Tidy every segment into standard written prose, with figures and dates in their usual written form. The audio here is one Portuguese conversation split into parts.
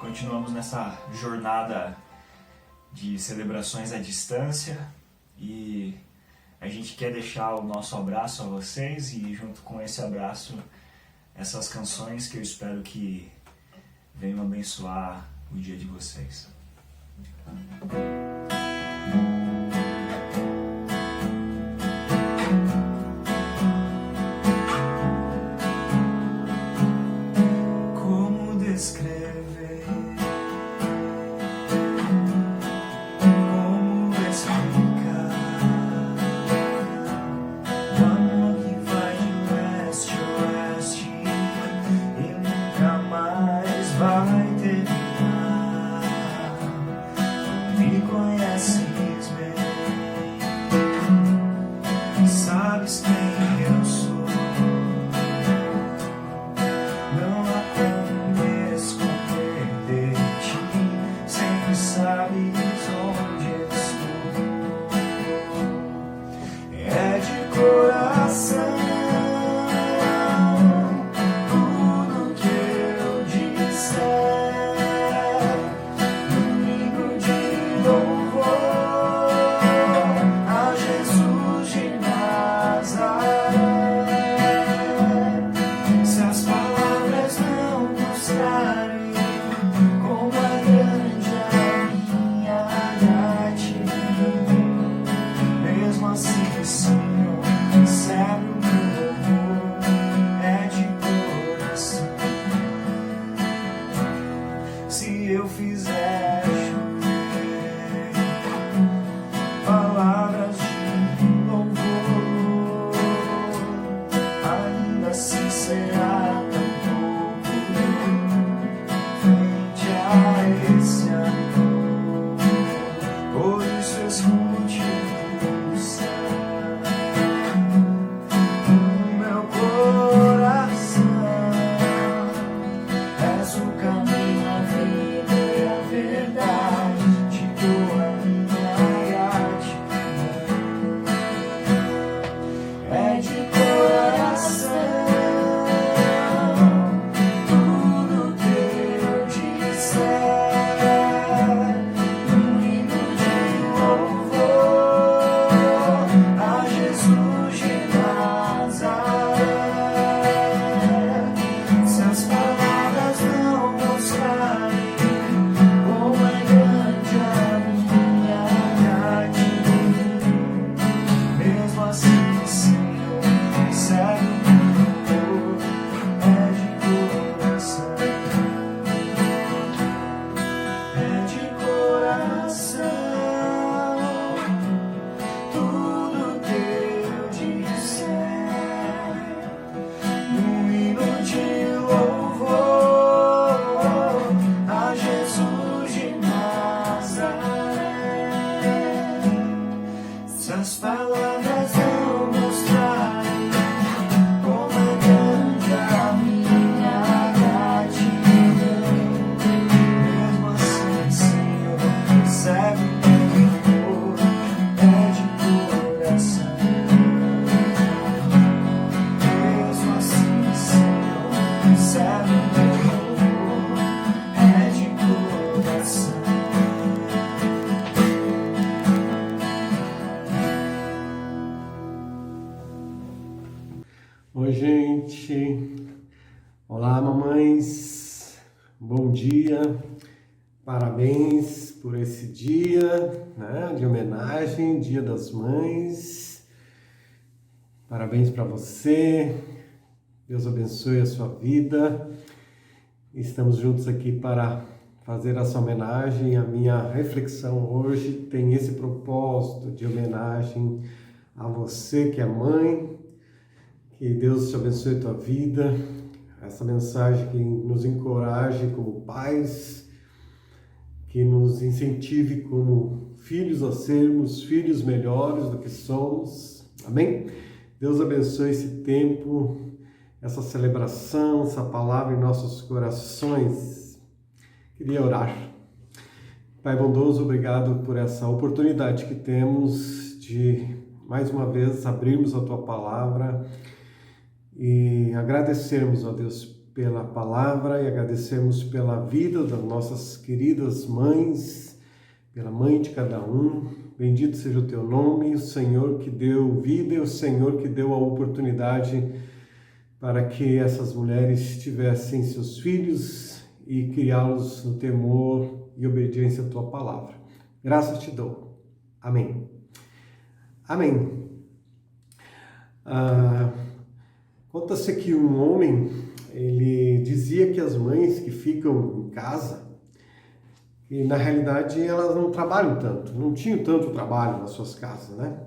Continuamos nessa jornada de celebrações à distância e a gente quer deixar o nosso abraço a vocês e junto com esse abraço essas canções que eu espero que venham abençoar o dia de vocês. Como descrever? Como explicar o amor que vai de leste a oeste e nunca mais vai terminar? Me conheces bem, sabes quem eu sou. Não há como me esconder de ti, sempre sabes onde estou. É de coração tudo que eu disser, um hino de louvor a Jesus de Nazaré. Se as palavras não mostrarem como é grande a minha gratidão, mesmo assim, Senhor, recebe o meu louvor, é de coração. Se eu fizer chover palavras de louvor, ainda assim será tão pouco frente a esse amor. Por isso escute o céu no meu coração. És o caminho, a vida e a verdade. Te dou a minha gratidão. É de coração tudo que eu disser, um hino de louvor a Jesus de Nazaré. Se as palavras não mostrarem como é grande a minha gratidão, mesmo assim, Senhor, recebe o meu louvor, é de coração. É de coração tudo que eu disser, um hino de louvor a Jesus de Nazaré. Se as palavras não mostrarem como é grande a minha gratidão, mesmo assim, Senhor, recebe o meu louvor, é de coração. Mesmo assim, Senhor, recebe o meu louvor, é de coração. Oi, gente. Olá, mamães. Bom dia. Parabéns por esse dia, né, de homenagem, Dia das Mães. Parabéns para você. Deus abençoe a sua vida. Estamos juntos aqui para fazer essa homenagem. A minha reflexão hoje tem esse propósito de homenagem a você que é mãe. Que Deus te abençoe a tua vida, essa mensagem que nos encoraje como pais, que nos incentive como filhos a sermos filhos melhores do que somos, amém? Deus abençoe esse tempo, essa celebração, essa palavra em nossos corações. Queria orar. Pai bondoso, obrigado por essa oportunidade que temos de mais uma vez abrirmos a tua palavra e agradecermos, ó Deus, pela palavra e agradecemos pela vida das nossas queridas mães, pela mãe de cada um. Bendito seja o teu nome, o Senhor que deu vida e o Senhor que deu a oportunidade para que essas mulheres tivessem seus filhos e criá-los no temor e obediência à tua palavra. Graças te dou. Amém. Amém. Conta-se que um homem, ele dizia que as mães que ficam em casa, e na realidade elas não trabalham tanto, não tinham tanto trabalho nas suas casas, né?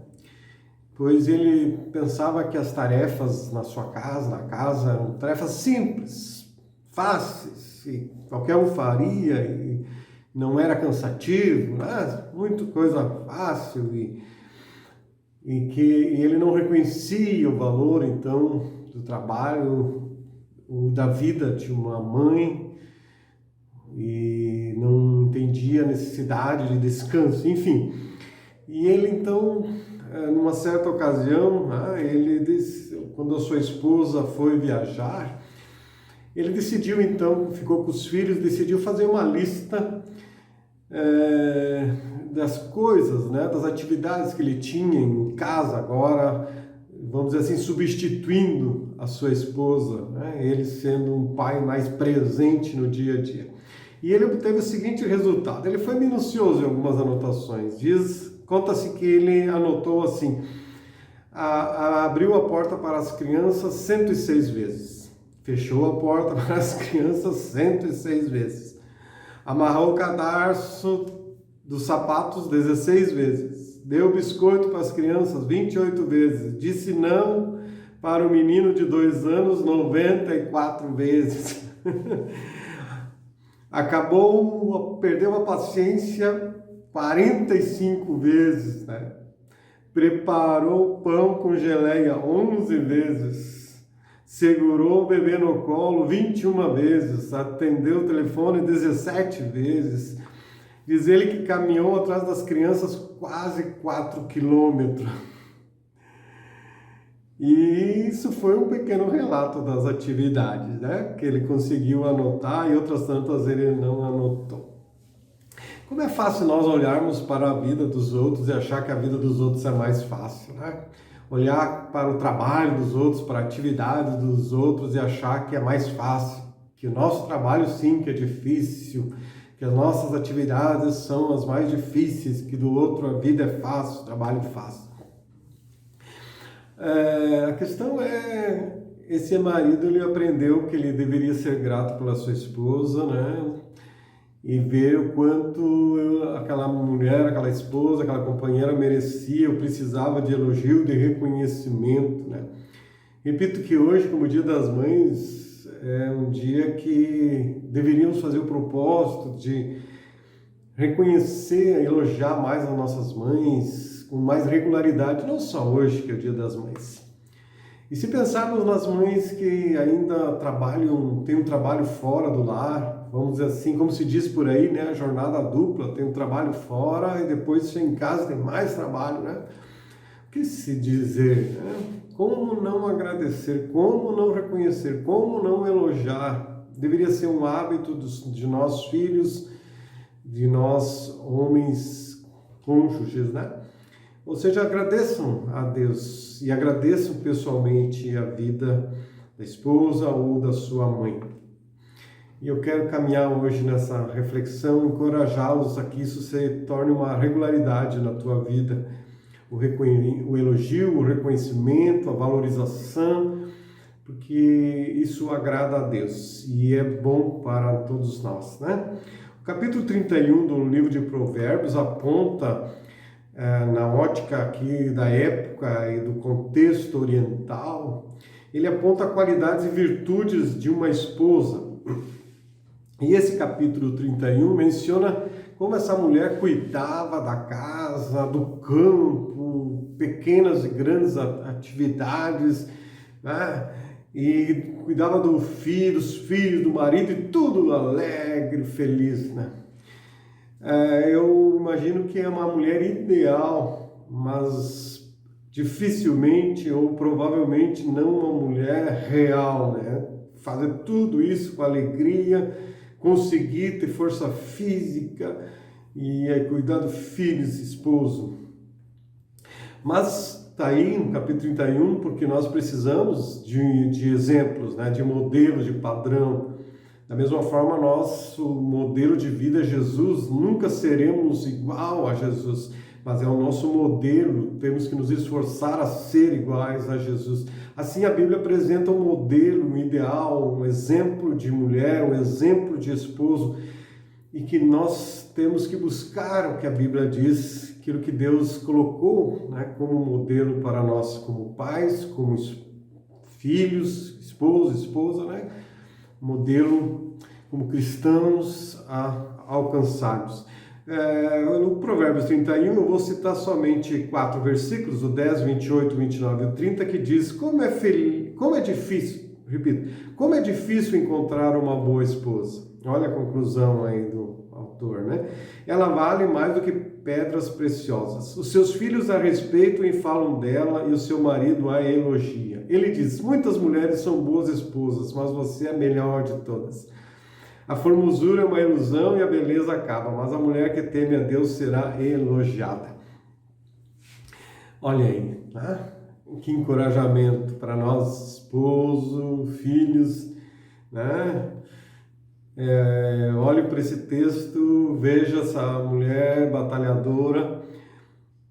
Pois ele pensava que as tarefas na sua casa, na casa, eram tarefas simples, fáceis, e qualquer um faria, e não era cansativo, né? Muito coisa fácil, e que ele não reconhecia o valor, então, do trabalho, ou da vida de uma mãe, e não entendia a necessidade de descanso, enfim. E ele, então, numa certa ocasião, ele disse, quando a sua esposa foi viajar, ele decidiu, então, ficou com os filhos, decidiu fazer uma lista das coisas, né, das atividades que ele tinha em casa agora, vamos dizer assim, substituindo a sua esposa, né, ele sendo um pai mais presente no dia a dia. E ele obteve o seguinte resultado, ele foi minucioso em algumas anotações, conta-se que ele anotou assim, abriu a porta para as crianças 106 vezes, fechou a porta para as crianças 106 vezes, amarrou o cadarço dos sapatos 16 vezes, deu biscoito para as crianças 28 vezes, disse não para o menino de 2 anos 94 vezes. Perdeu a paciência 45 vezes, né? Preparou pão com geleia 11 vezes, segurou o bebê no colo 21 vezes, atendeu o telefone 17 vezes. Diz ele que caminhou atrás das crianças quase 4 quilômetros. E isso foi um pequeno relato das atividades, né? Que ele conseguiu anotar e outras tantas ele não anotou. Como é fácil nós olharmos para a vida dos outros e achar que a vida dos outros é mais fácil, né? Olhar para o trabalho dos outros, para a atividade dos outros e achar que é mais fácil, que o nosso trabalho sim que é difícil, que as nossas atividades são as mais difíceis, que do outro a vida é fácil, o trabalho é fácil. A questão é, esse marido ele aprendeu que ele deveria ser grato pela sua esposa, né? E ver o quanto aquela mulher, aquela esposa, aquela companheira merecia, ou precisava de elogio, de reconhecimento, né? Repito que hoje, como o Dia das Mães, é um dia que deveríamos fazer o propósito de reconhecer, elogiar mais as nossas mães, com mais regularidade, não só hoje, que é o Dia das Mães. E se pensarmos nas mães que ainda trabalham, têm um trabalho fora do lar, vamos dizer assim, como se diz por aí, né, a jornada dupla, tem um trabalho fora e depois chega em casa tem mais trabalho, né? O que se dizer, né? Como não agradecer, como não reconhecer, como não elogiar? Deveria ser um hábito de nós filhos, de nós homens cônjuges, né? Ou seja, agradeçam a Deus e agradeçam pessoalmente a vida da esposa ou da sua mãe. E eu quero caminhar hoje nessa reflexão, encorajá-los a que isso se torne uma regularidade na tua vida. O elogio, o reconhecimento, a valorização, porque isso agrada a Deus e é bom para todos nós, né? O capítulo 31 do livro de Provérbios aponta na ótica aqui da época e do contexto oriental, ele aponta qualidades e virtudes de uma esposa. E esse capítulo 31 menciona como essa mulher cuidava da casa, do campo, pequenas e grandes atividades, né? E cuidava dos filhos, do marido, e tudo alegre, feliz, né? Eu imagino que é uma mulher ideal, mas dificilmente ou provavelmente não uma mulher real, né? fazer tudo isso com alegria, conseguir ter força física e cuidar dos filhos, esposo. Mas está aí no capítulo 31, porque nós precisamos de exemplos, né, de modelos, de padrão. Da mesma forma, nosso modelo de vida é Jesus. Nunca seremos igual a Jesus, mas é o nosso modelo. Temos que nos esforçar a ser iguais a Jesus. Assim, a Bíblia apresenta um modelo, um ideal, um exemplo de mulher, um exemplo de esposo, e que nós temos que buscar o que a Bíblia diz, aquilo que Deus colocou, né, como modelo para nós, como pais, como filhos, esposo, esposa, né? Modelo como cristãos a alcançarmos. No Provérbios 31, eu vou citar somente 4 versículos, o 10, 28, 29 e o 30, que diz: como é difícil, repito, como é difícil encontrar uma boa esposa. Olha a conclusão aí do autor, né? Ela vale mais do que pedras preciosas. Os seus filhos a respeitam e falam dela, e o seu marido a elogia. Ele diz: muitas mulheres são boas esposas, mas você é a melhor de todas. A formosura é uma ilusão e a beleza acaba, mas a mulher que teme a Deus será elogiada. Olha aí, né? Que encorajamento para nós, esposo, filhos, né? Olhe para esse texto, veja essa mulher batalhadora,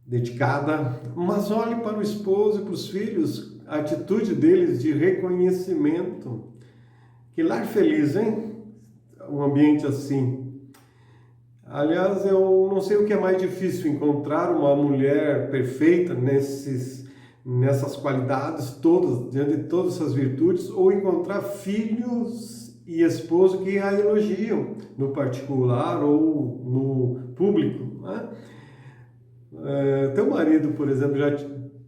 dedicada, mas olhe para o esposo e para os filhos, a atitude deles de reconhecimento. Que lar feliz, hein? Um ambiente assim. Aliás, eu não sei o que é mais difícil, encontrar uma mulher perfeita nessas qualidades todas, diante de todas essas virtudes, ou encontrar filhos e esposo que a elogiam, no particular ou no público, né? Teu marido, por exemplo, já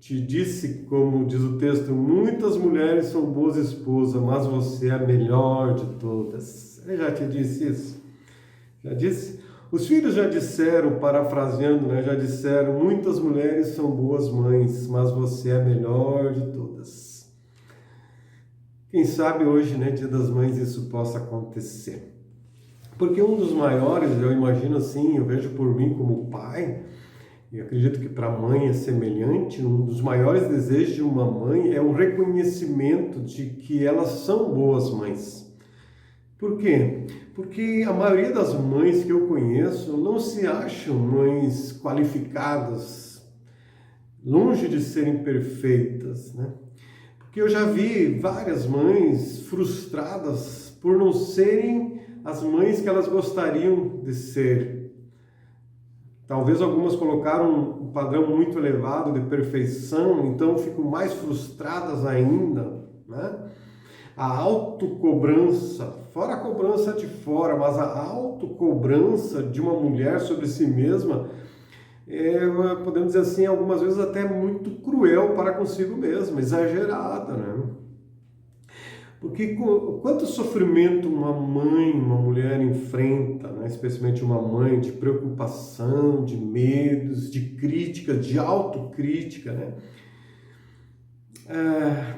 te disse, como diz o texto, muitas mulheres são boas esposas, mas você é a melhor de todas. Ele já te disse isso? Já disse? Os filhos já disseram, parafraseando, né, já disseram, muitas mulheres são boas mães, mas você é a melhor de todas. Quem sabe hoje, né, Dia das Mães, isso possa acontecer. Porque um dos maiores, eu imagino assim, eu vejo por mim como pai, e acredito que para a mãe é semelhante, um dos maiores desejos de uma mãe é o reconhecimento de que elas são boas mães. Por quê? Porque a maioria das mães que eu conheço não se acham mães qualificadas, longe de serem perfeitas, né? Porque eu já vi várias mães frustradas por não serem as mães que elas gostariam de ser. Talvez algumas colocaram um padrão muito elevado de perfeição, então ficam mais frustradas ainda, né? A autocobrança, fora a cobrança de fora, mas a autocobrança de uma mulher sobre si mesma podemos dizer assim, algumas vezes até muito cruel para consigo mesma, exagerada, né? Porque quanto sofrimento uma mãe, uma mulher enfrenta, né? Especialmente uma mãe, de preocupação, de medos, de crítica, de autocrítica, né?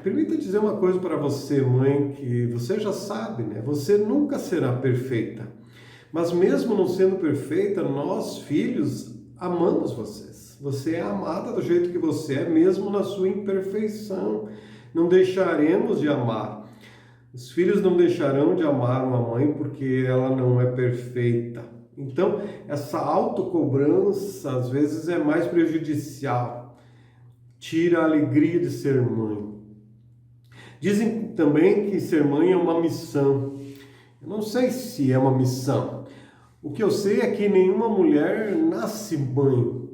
Permita dizer uma coisa para você, mãe, que você já sabe, né? Você nunca será perfeita. Mas mesmo não sendo perfeita, nós, filhos, amamos vocês. Você é amada do jeito que você é, mesmo na sua imperfeição. Não deixaremos de amar. Os filhos não deixarão de amar uma mãe porque ela não é perfeita. Então, essa autocobrança, às vezes, é mais prejudicial. Tira a alegria de ser mãe. Dizem também que ser mãe é uma missão. Eu não sei se é uma missão. O que eu sei é que nenhuma mulher nasce mãe.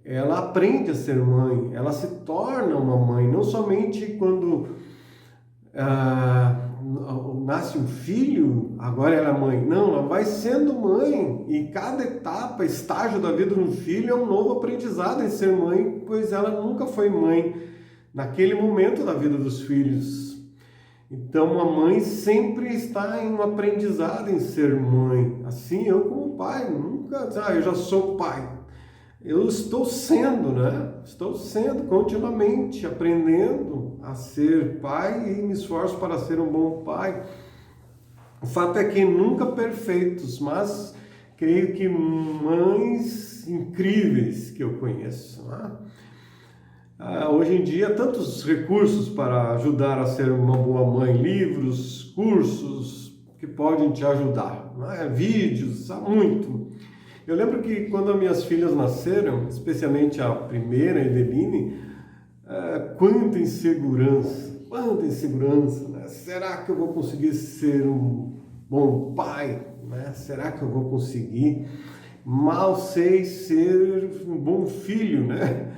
Ela aprende a ser mãe, ela se torna uma mãe, não somente quando nasce um filho, agora ela é mãe. Não, ela vai sendo mãe, e cada etapa, estágio da vida de um filho é um novo aprendizado em ser mãe, pois ela nunca foi mãe naquele momento da vida dos filhos. Então, a mãe sempre está em um aprendizado em ser mãe. Assim, eu como pai, nunca, eu já sou pai. eu estou sendo, né? Estou sendo continuamente aprendendo a ser pai e me esforço para ser um bom pai. O fato é que nunca perfeitos, mas creio que mães incríveis que eu conheço, né? Hoje em dia, tantos recursos para ajudar a ser uma boa mãe, livros, cursos que podem te ajudar, né? Vídeos, há muito. Eu lembro que quando as minhas filhas nasceram, especialmente a primeira, Eveline, quanta insegurança, né? Será que eu vou conseguir ser um bom pai, né? Será que eu vou conseguir? Mal sei ser um bom filho, né?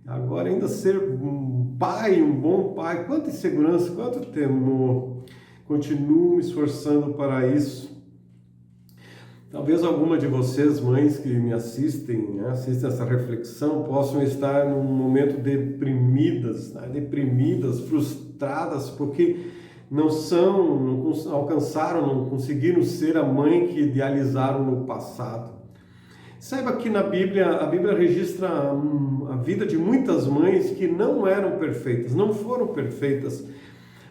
Agora ainda ser um pai, um bom pai, quanta insegurança, quanto temor. Continuo me esforçando para isso. Talvez alguma de vocês, mães que me assistem, né, assistem essa reflexão, possam estar num momento deprimidas, né, deprimidas, frustradas, porque não alcançaram, não conseguiram ser a mãe que idealizaram no passado. Saiba que na Bíblia, a Bíblia registra a vida de muitas mães que não eram perfeitas, não foram perfeitas,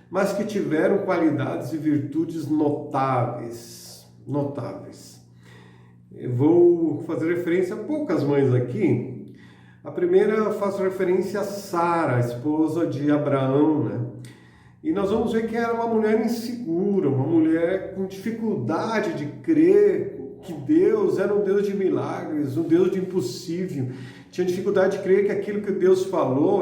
mas que tiveram qualidades e virtudes notáveis. Eu vou fazer referência a poucas mães aqui. A primeira, faço referência a Sara, a esposa de Abraão, né? E nós vamos ver que era uma mulher insegura, uma mulher com dificuldade de crer que Deus era um Deus de milagres, um Deus de impossível. Tinha dificuldade de crer que aquilo que Deus falou,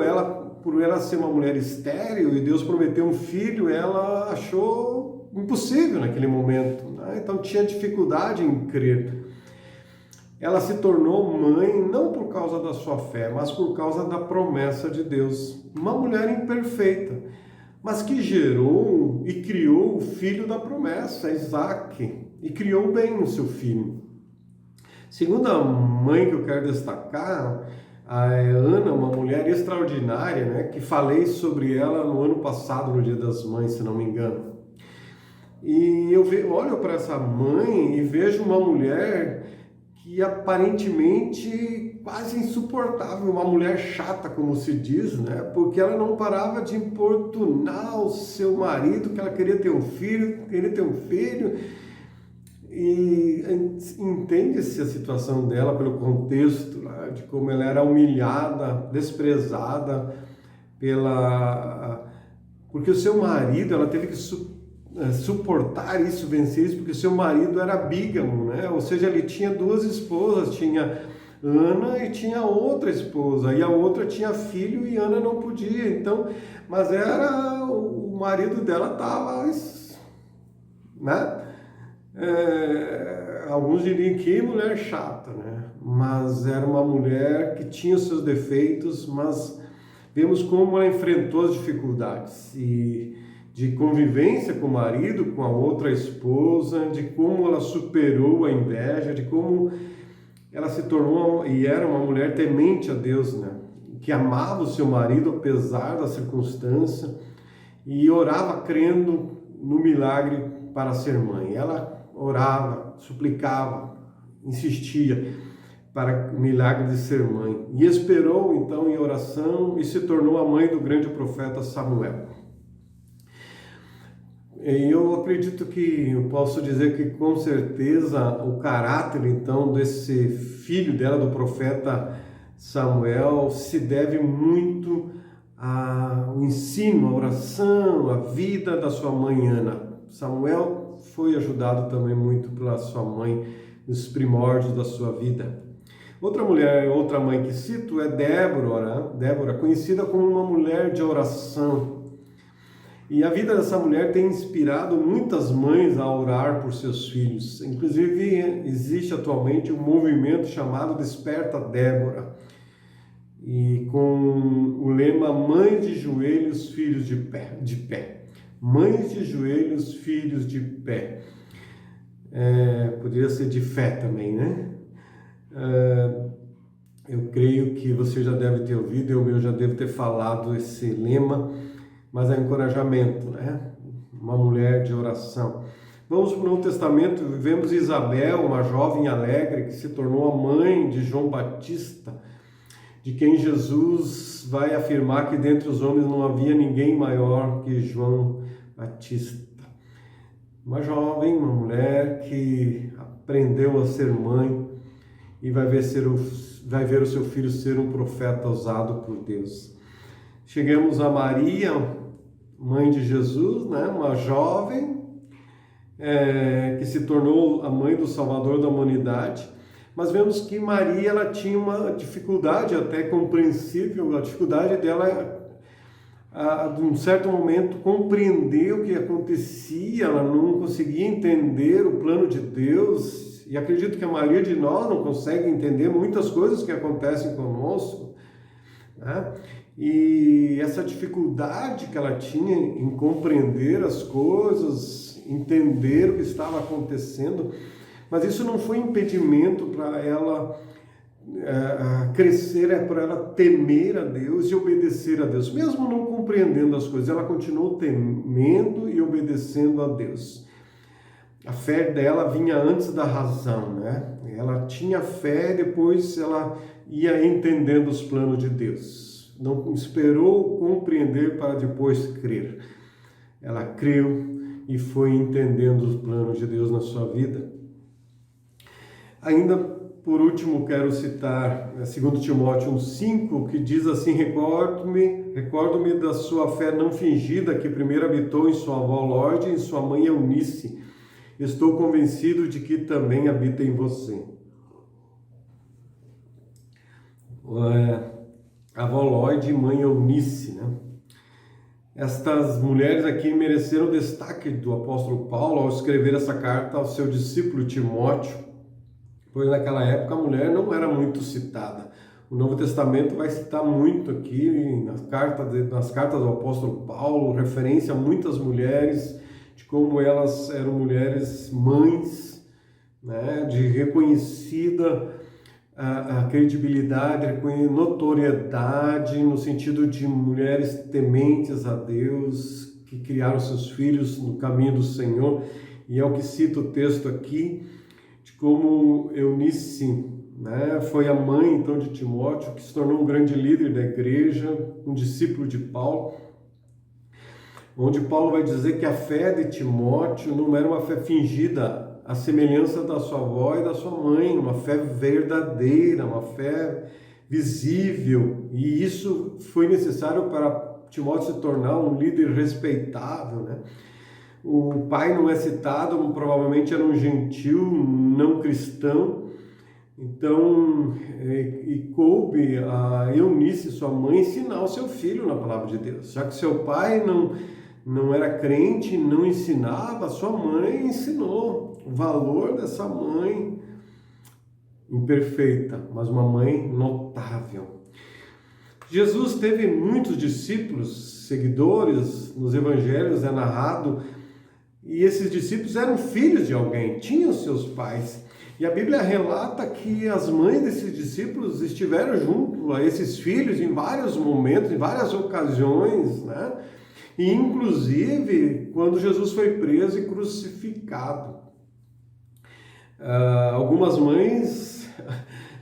por ela ser uma mulher estéril e Deus prometeu um filho, ela achou impossível naquele momento, né? Então tinha dificuldade em crer. Ela se tornou mãe não por causa da sua fé, mas por causa da promessa de Deus. Uma mulher imperfeita, mas que gerou e criou o filho da promessa, Isaac, e criou bem o seu filho. Segunda mãe que eu quero destacar, é Ana, uma mulher extraordinária, né, que falei sobre ela no ano passado, no Dia das Mães, se não me engano. E eu olho para essa mãe e vejo uma mulher que aparentemente quase insuportável, uma mulher chata, como se diz, né? Porque ela não parava de importunar o seu marido, que ela queria ter um filho, e entende-se a situação dela pelo contexto, né? De como ela era humilhada, desprezada porque o seu marido, ela teve que suportar isso, vencer isso, porque seu marido era bígamo, né? Ou seja, ele tinha duas esposas, tinha Ana e tinha outra esposa, e a outra tinha filho e Ana não podia, então, mas o marido dela estava, né? Alguns diriam que mulher chata, né? Mas era uma mulher que tinha os seus defeitos, mas vemos como ela enfrentou as dificuldades e de convivência com o marido, com a outra esposa, de como ela superou a inveja, de como ela se tornou e era uma mulher temente a Deus, né? Que amava o seu marido apesar da circunstância e orava crendo no milagre para ser mãe. Ela orava, suplicava, insistia para o milagre de ser mãe. E esperou então em oração e se tornou a mãe do grande profeta Samuel. Eu acredito que eu posso dizer que com certeza o caráter então desse filho dela, do profeta Samuel, se deve muito ao ensino, à oração, à vida da sua mãe Ana. Samuel foi ajudado também muito pela sua mãe nos primórdios da sua vida. Outra mãe que cito é Débora, conhecida como uma mulher de oração. E a vida dessa mulher tem inspirado muitas mães a orar por seus filhos. Inclusive, existe atualmente um movimento chamado Desperta Débora. E com o lema Mães de joelhos, filhos de pé. Mães de joelhos, filhos de pé. Poderia ser de fé também, né? Eu creio que você já deve ter ouvido, eu já devo ter falado esse lema, mas é encorajamento, né? Uma mulher de oração. Vamos para o Novo Testamento, vivemos Isabel, uma jovem alegre que se tornou a mãe de João Batista, de quem Jesus vai afirmar que dentre os homens não havia ninguém maior que João Batista. Uma jovem, uma mulher que aprendeu a ser mãe e vai ver o seu filho ser um profeta usado por Deus. Chegamos a Maria, mãe de Jesus, né? Uma jovem que se tornou a mãe do Salvador da humanidade, mas vemos que Maria ela tinha uma dificuldade até compreensível, a dificuldade dela de um certo momento compreender o que acontecia, ela não conseguia entender o plano de Deus, e acredito que a maioria de nós não consegue entender muitas coisas que acontecem conosco, né? E essa dificuldade que ela tinha em compreender as coisas, entender o que estava acontecendo, mas isso não foi impedimento para ela crescer, para ela temer a Deus e obedecer a Deus, mesmo não compreendendo as coisas, ela continuou temendo e obedecendo a Deus. A fé dela vinha antes da razão, né? Ela tinha fé, depois ela ia entendendo os planos de Deus. Não esperou compreender para depois crer. Ela creu e foi entendendo os planos de Deus na sua vida. Ainda por último, quero citar 2 Timóteo 1,5, que diz assim: recordo-me da sua fé não fingida, que primeiro habitou em sua avó Lorde e em sua mãe Eunice. Estou convencido de que também habita em você. Avó Lorde e mãe Eunice, né? Estas mulheres aqui mereceram o destaque do apóstolo Paulo ao escrever essa carta ao seu discípulo Timóteo, pois naquela época a mulher não era muito citada. O Novo Testamento vai citar muito aqui, nas cartas do apóstolo Paulo, referência a muitas mulheres, de como elas eram mulheres mães, né, de reconhecida a credibilidade, notoriedade, no sentido de mulheres tementes a Deus, que criaram seus filhos no caminho do Senhor, e é o que cita o texto aqui, de como Eunice, né, foi a mãe então de Timóteo, que se tornou um grande líder da igreja, um discípulo de Paulo, onde Paulo vai dizer que a fé de Timóteo não era uma fé fingida, a semelhança da sua avó e da sua mãe, uma fé verdadeira, uma fé visível, e isso foi necessário para Timóteo se tornar um líder respeitável, né? O pai não é citado, provavelmente era um gentil, não cristão, então, e coube a Eunice, sua mãe, ensinar o seu filho na palavra de Deus, já que seu pai não era crente, não ensinava, sua mãe ensinou. O valor dessa mãe imperfeita, mas uma mãe notável. Jesus teve muitos discípulos, seguidores, nos evangelhos é narrado, e esses discípulos eram filhos de alguém, tinham seus pais. E a Bíblia relata que as mães desses discípulos estiveram junto a esses filhos em vários momentos, em várias ocasiões, né? E inclusive quando Jesus foi preso e crucificado. Algumas mães,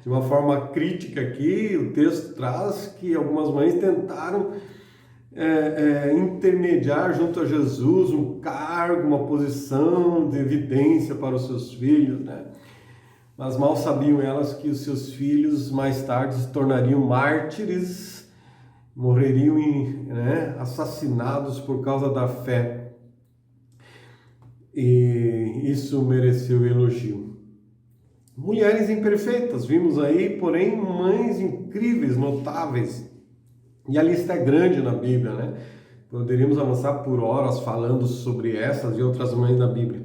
de uma forma crítica aqui, o texto traz que algumas mães tentaram intermediar junto a Jesus um cargo, uma posição de evidência para os seus filhos, né? Mas mal sabiam elas que os seus filhos mais tarde se tornariam mártires, morreriam assassinados por causa da fé. E isso mereceu elogio. Mulheres imperfeitas, vimos aí, porém mães incríveis, notáveis. E a lista é grande na Bíblia, né? Poderíamos avançar por horas falando sobre essas e outras mães da Bíblia.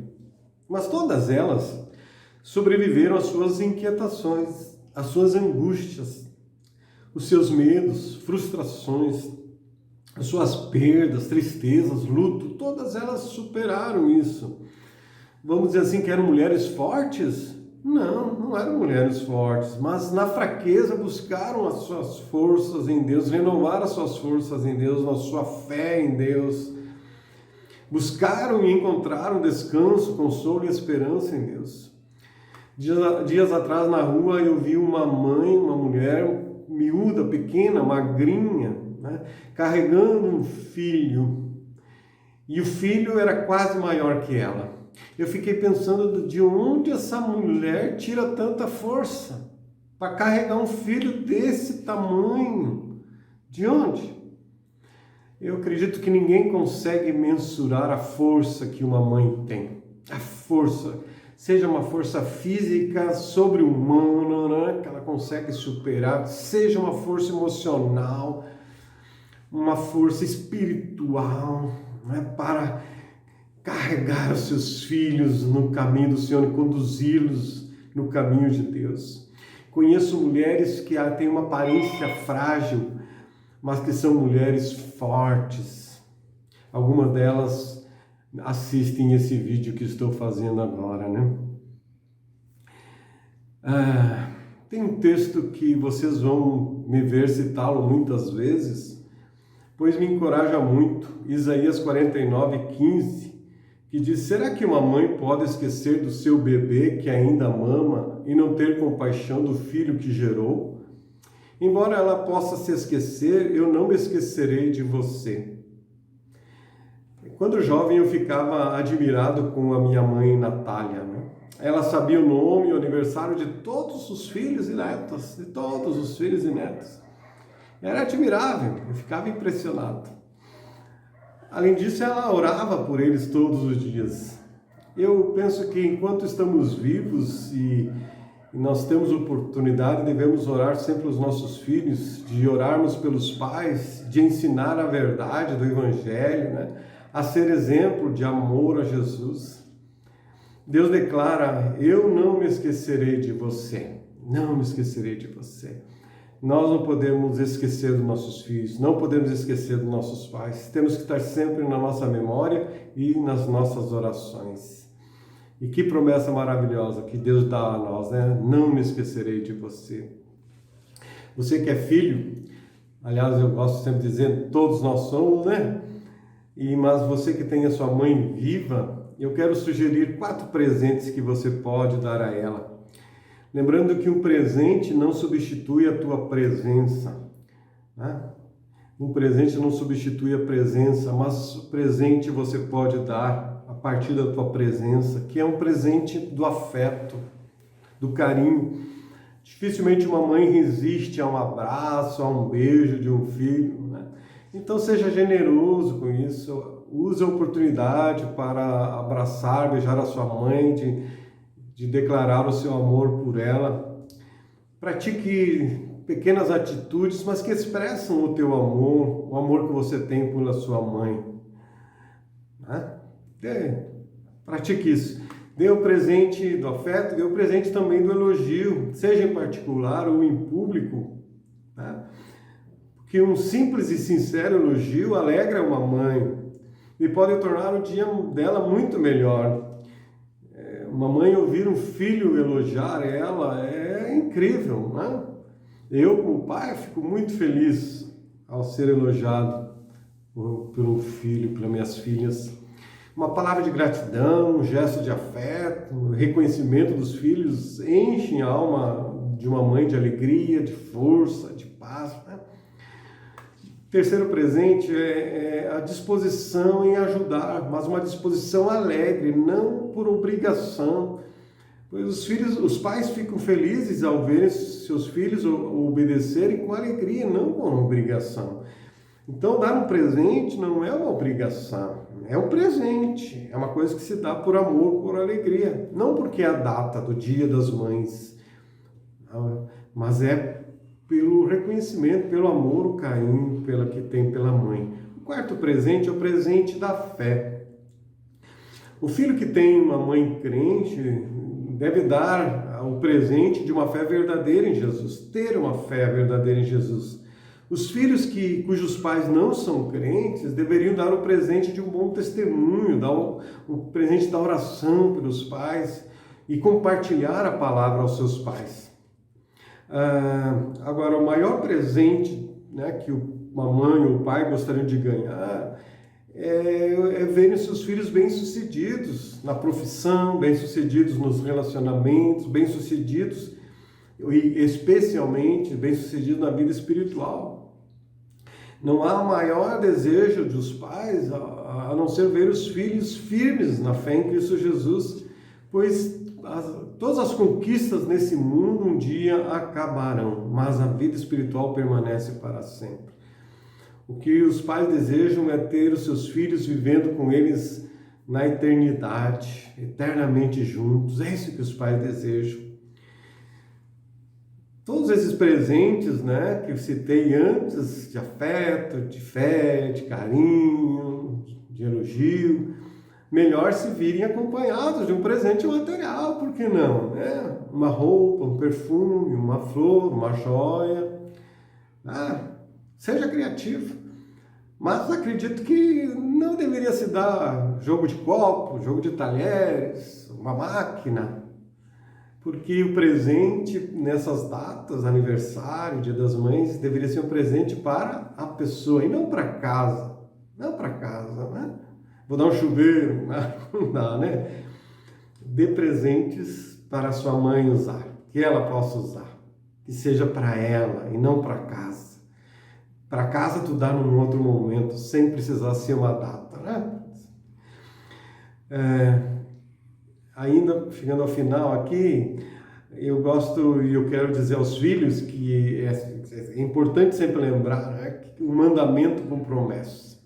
Mas todas elas sobreviveram às suas inquietações, às suas angústias, os seus medos, frustrações, as suas perdas, tristezas, luto, todas elas superaram isso. Vamos dizer assim que eram mulheres fortes? Não eram mulheres fortes, mas na fraqueza buscaram as suas forças em Deus, renovaram as suas forças em Deus, a sua fé em Deus. Buscaram e encontraram descanso, consolo e esperança em Deus. Dias atrás na rua eu vi uma mãe, uma mulher miúda, pequena, magrinha, né, carregando um filho. E o filho era quase maior que ela. Eu fiquei pensando de onde essa mulher tira tanta força para carregar um filho desse tamanho. De onde? Eu acredito que ninguém consegue mensurar a força que uma mãe tem. A força, seja uma força física sobre-humana, né, que ela consegue superar, seja uma força emocional, uma força espiritual, né, para carregar os seus filhos no caminho do Senhor e conduzi-los no caminho de Deus. Conheço mulheres que têm uma aparência frágil, mas que são mulheres fortes. Algumas delas assistem esse vídeo que estou fazendo agora, né? Tem um texto que vocês vão me ver citá-lo muitas vezes, pois me encoraja muito. Isaías 49:15, que diz: será que uma mãe pode esquecer do seu bebê que ainda mama e não ter compaixão do filho que gerou? Embora ela possa se esquecer, eu não me esquecerei de você. Quando jovem eu ficava admirado com a minha mãe Natália, né? Ela sabia o nome e o aniversário de todos os filhos e netos, de todos os filhos e netos. Era admirável, eu ficava impressionado. Além disso, ela orava por eles todos os dias. Eu penso que enquanto estamos vivos e nós temos oportunidade, devemos orar sempre os nossos filhos, de orarmos pelos pais, de ensinar a verdade do Evangelho, né? A ser exemplo de amor a Jesus. Deus declara: eu não me esquecerei de você, não me esquecerei de você. Nós não podemos esquecer dos nossos filhos, não podemos esquecer dos nossos pais. Temos que estar sempre na nossa memória e nas nossas orações. E que promessa maravilhosa que Deus dá a nós, né? Não me esquecerei de você. Você que é filho, aliás, eu gosto sempre de dizer, todos nós somos, né? Mas você que tem a sua mãe viva, eu quero sugerir 4 presentes que você pode dar a ela. Lembrando que um presente não substitui a tua presença, né? Um presente não substitui a presença, mas o presente você pode dar a partir da tua presença, que é um presente do afeto, do carinho. Dificilmente uma mãe resiste a um abraço, a um beijo de um filho, né? Então seja generoso com isso, use a oportunidade para abraçar, beijar a sua mãe, de declarar o seu amor por ela. Pratique pequenas atitudes, mas que expressam o teu amor, o amor que você tem pela sua mãe, né? Pratique isso. Dê o presente do afeto, dê o presente também do elogio, seja em particular ou em público, né? Porque um simples e sincero elogio alegra uma mãe e pode tornar o dia dela muito melhor. Uma mãe ouvir um filho elogiar ela é incrível, né? Eu, como pai, fico muito feliz ao ser elogiado por um filho, pelas minhas filhas. Uma palavra de gratidão, um gesto de afeto, um reconhecimento dos filhos enchem a alma de uma mãe de alegria, de força, de paz, né? Terceiro presente é a disposição em ajudar, mas uma disposição alegre, não por obrigação. Pois os pais ficam felizes ao verem seus filhos obedecerem com alegria, não com obrigação. Então, dar um presente não é uma obrigação, é um presente, é uma coisa que se dá por amor, por alegria, não porque é a data do Dia das Mães, mas é pelo reconhecimento, pelo amor, o carinho que tem pela mãe. O quarto presente é o presente da fé. O filho que tem uma mãe crente deve dar o presente de uma fé verdadeira em Jesus, ter uma fé verdadeira em Jesus. Os filhos cujos pais não são crentes deveriam dar o presente de um bom testemunho, dar o presente da oração pelos pais e compartilhar a palavra aos seus pais. Agora, o maior presente, né, que uma mãe ou o pai gostariam de ganhar verem seus filhos bem-sucedidos na profissão, bem-sucedidos nos relacionamentos, bem-sucedidos e especialmente bem-sucedidos na vida espiritual. Não há maior desejo dos pais a não ser ver os filhos firmes na fé em Cristo Jesus, pois todas as conquistas nesse mundo um dia acabarão, mas a vida espiritual permanece para sempre. O que os pais desejam é ter os seus filhos vivendo com eles na eternidade, eternamente juntos. É isso que os pais desejam. Todos esses presentes, né, que eu citei antes, de afeto, de fé, de carinho, de elogio, melhor se virem acompanhados de um presente material, por que não? Né? Uma roupa, um perfume, uma flor, uma joia. Seja criativo. Mas acredito que não deveria se dar jogo de copo, jogo de talheres, uma máquina. Porque o presente nessas datas, aniversário, Dia das Mães, deveria ser um presente para a pessoa e não para casa. Não para casa, né? Vou dar um chuveiro, não dá, né? Dê presentes para a sua mãe usar, que ela possa usar, que seja para ela e não para casa. Para casa tu dá num outro momento, sem precisar ser uma data, né? Ainda chegando ao final aqui, eu gosto e eu quero dizer aos filhos que é importante sempre lembrar, né, que o mandamento com promessa.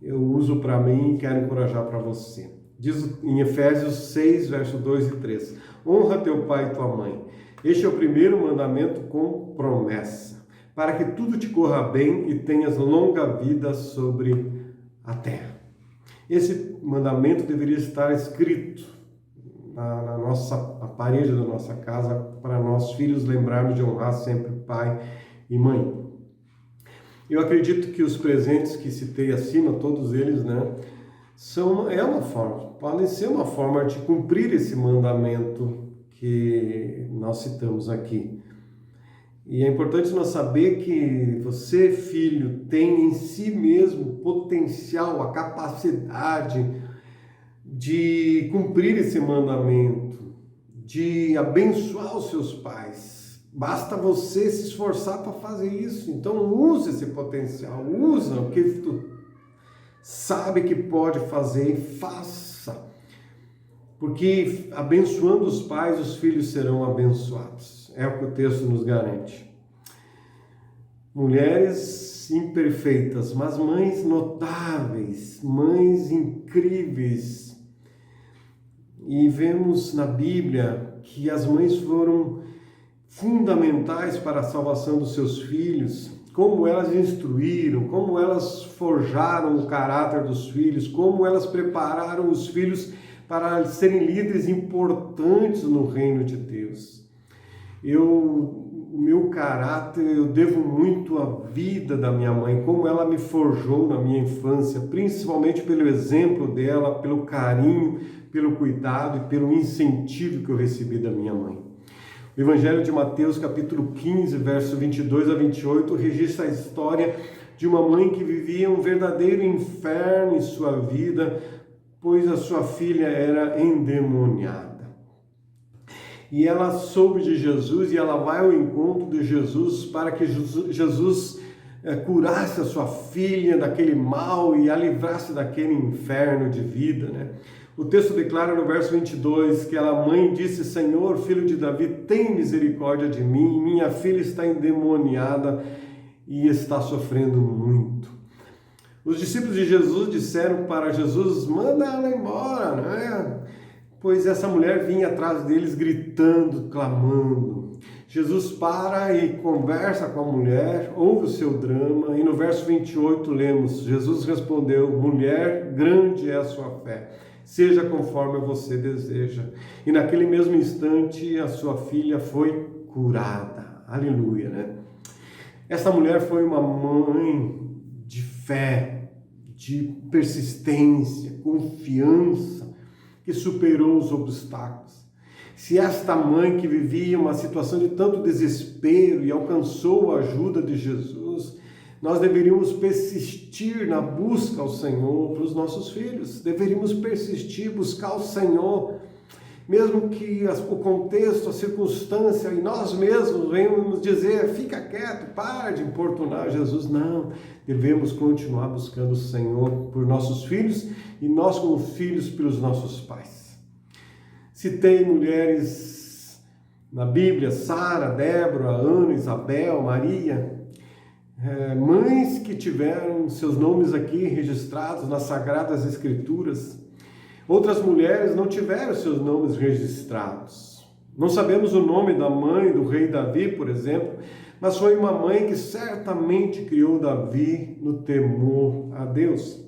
Eu uso para mim e quero encorajar para você. Diz em Efésios 6, verso 2 e 3. Honra teu pai e tua mãe. Este é o primeiro mandamento com promessa, para que tudo te corra bem e tenhas longa vida sobre a terra. Esse mandamento deveria estar escrito na parede da nossa casa, para nós filhos lembrarmos de honrar sempre pai e mãe. Eu acredito que os presentes que citei acima, todos eles, né, podem ser uma forma de cumprir esse mandamento que nós citamos aqui. E é importante nós saber que você, filho, tem em si mesmo o potencial, a capacidade de cumprir esse mandamento, de abençoar os seus pais. Basta você se esforçar para fazer isso. Então use esse potencial, usa o que tu sabe que pode fazer e faça. Porque abençoando os pais, os filhos serão abençoados. É o que o texto nos garante. Mulheres imperfeitas, mas mães notáveis, mães incríveis. E vemos na Bíblia que as mães foram fundamentais para a salvação dos seus filhos, como elas instruíram, como elas forjaram o caráter dos filhos, como elas prepararam os filhos para serem líderes importantes no reino de Deus. O meu caráter, eu devo muito à vida da minha mãe, como ela me forjou na minha infância, principalmente pelo exemplo dela, pelo carinho, pelo cuidado e pelo incentivo que eu recebi da minha mãe. O Evangelho de Mateus, capítulo 15, verso 22 a 28, registra a história de uma mãe que vivia um verdadeiro inferno em sua vida, pois a sua filha era endemoniada. E ela soube de Jesus e ela vai ao encontro de Jesus para que Jesus curasse a sua filha daquele mal e a livrasse daquele inferno de vida, né? O texto declara no verso 22 que a mãe disse: Senhor, filho de Davi, tem misericórdia de mim, minha filha está endemoniada e está sofrendo muito. Os discípulos de Jesus disseram para Jesus: manda ela embora, né? Pois essa mulher vinha atrás deles gritando, clamando. Jesus para e conversa com a mulher, ouve o seu drama, e no verso 28 lemos: Jesus respondeu: mulher, grande é a sua fé, seja conforme você deseja. E naquele mesmo instante a sua filha foi curada. Aleluia, né? Essa mulher foi uma mãe de fé, de persistência, confiança, que superou os obstáculos. Se esta mãe que vivia uma situação de tanto desespero e alcançou a ajuda de Jesus, Nós deveríamos persistir na busca ao Senhor para os nossos filhos. Deveríamos persistir, buscar o Senhor, mesmo que o contexto, a circunstância e nós mesmos venhamos dizer, fica quieto, para de importunar Jesus. Não, devemos continuar buscando o Senhor por nossos filhos e nós como filhos pelos nossos pais. Citei mulheres na Bíblia, Sara, Débora, Ana, Isabel, Maria, mães que tiveram seus nomes aqui registrados nas Sagradas Escrituras. Outras mulheres não tiveram seus nomes registrados. Não sabemos o nome da mãe do rei Davi, por exemplo, mas foi uma mãe que certamente criou Davi no temor a Deus.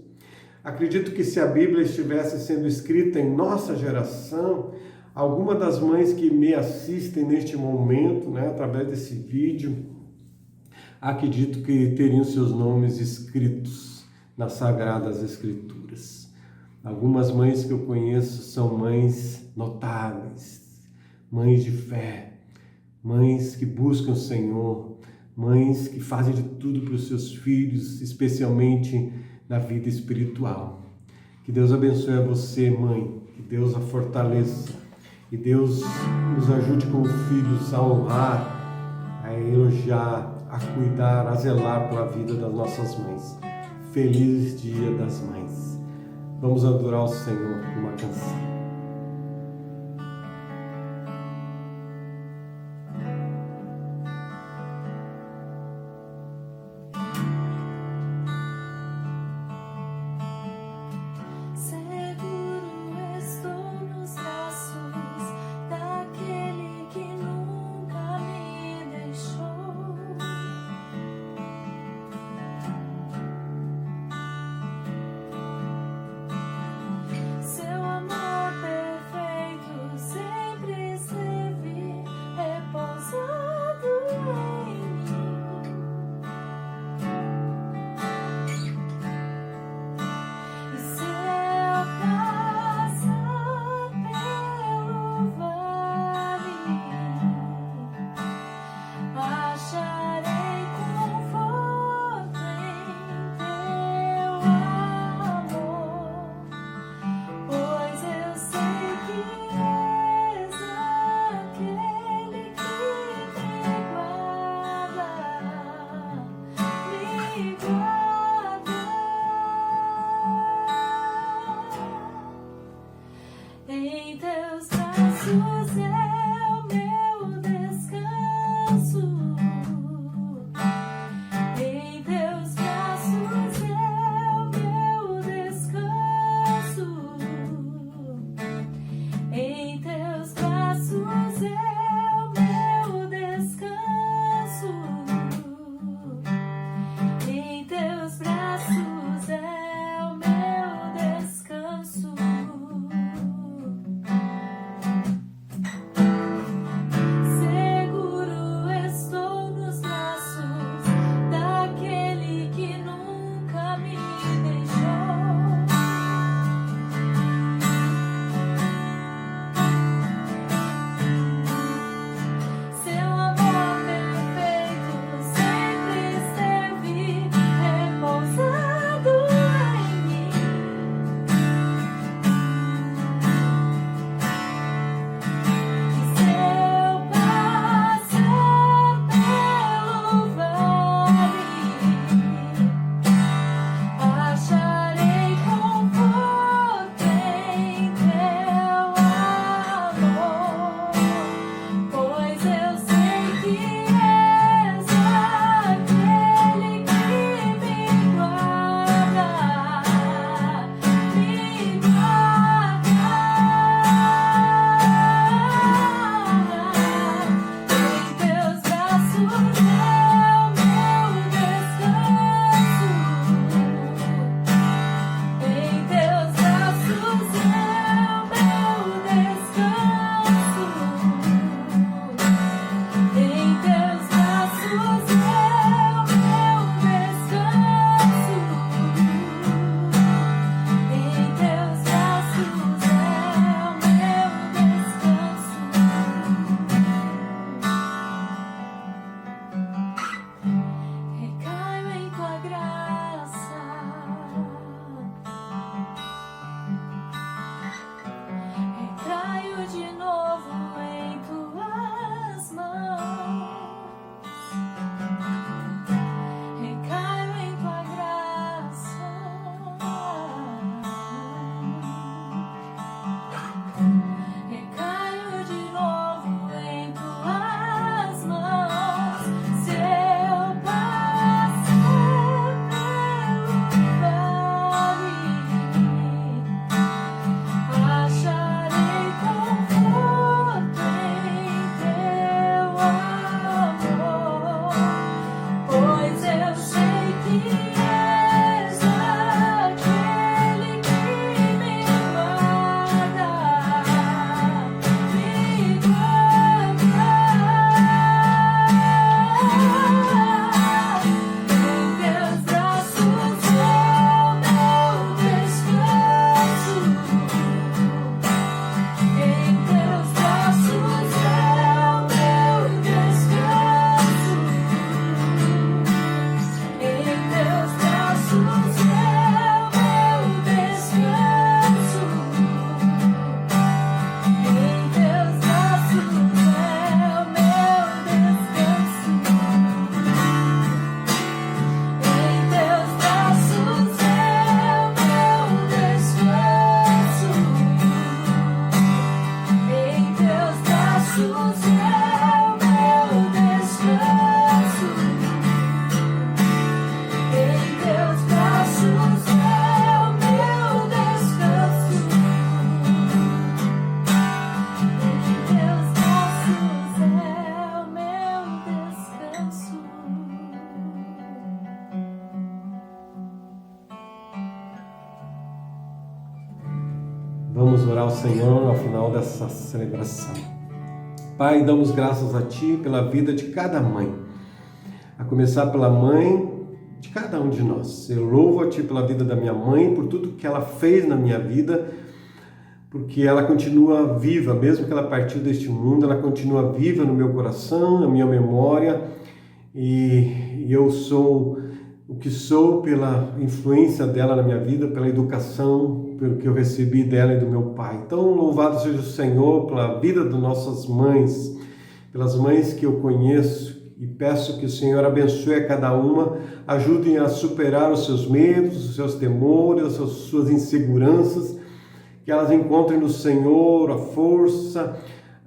Acredito que se a Bíblia estivesse sendo escrita em nossa geração, alguma das mães que me assistem neste momento, através desse vídeo, acredito que teriam seus nomes escritos nas Sagradas Escrituras. Algumas mães que eu conheço são mães notáveis, mães de fé, mães que buscam o Senhor, mães que fazem de tudo para os seus filhos, especialmente na vida espiritual. Que Deus abençoe a você, mãe, que Deus a fortaleça, que Deus nos ajude como filhos a honrar, a elogiar, a cuidar, a zelar pela vida das nossas mães. Feliz Dia das Mães. Vamos adorar o Senhor com uma canção. Seguro orar ao Senhor ao final dessa celebração. Pai, damos graças a Ti pela vida de cada mãe, a começar pela mãe de cada um de nós. Eu louvo a Ti pela vida da minha mãe, por tudo que ela fez na minha vida, porque ela continua viva, mesmo que ela partiu deste mundo, ela continua viva no meu coração, na minha memória, e eu sou o que sou pela influência dela na minha vida, pela educação, pelo que eu recebi dela e do meu pai. Então, louvado seja o Senhor pela vida das nossas mães, pelas mães que eu conheço, e peço que o Senhor abençoe a cada uma, ajudem a superar os seus medos, os seus temores, as suas inseguranças, que elas encontrem no Senhor a força,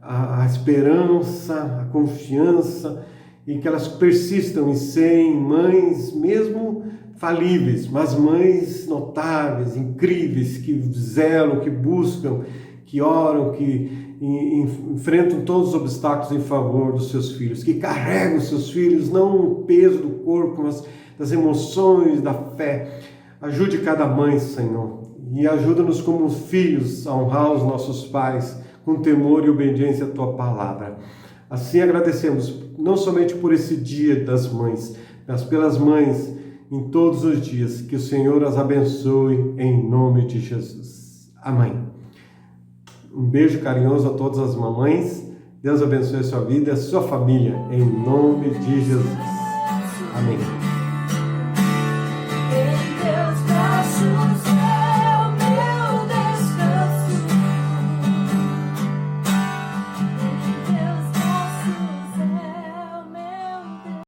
a esperança, a confiança, e que elas persistam em serem mães mesmo falíveis, mas mães notáveis, incríveis, que zelam, que buscam, que oram, que enfrentam todos os obstáculos em favor dos seus filhos, que carregam os seus filhos, não o peso do corpo, mas das emoções, da fé. Ajude cada mãe, Senhor, e ajuda-nos como filhos a honrar os nossos pais com temor e obediência à Tua palavra. Assim agradecemos, não somente por esse dia das mães, mas pelas mães em todos os dias. Que o Senhor as abençoe em nome de Jesus. Amém. Um beijo carinhoso a todas as mamães. Deus abençoe a sua vida e a sua família, em nome de Jesus. Amém.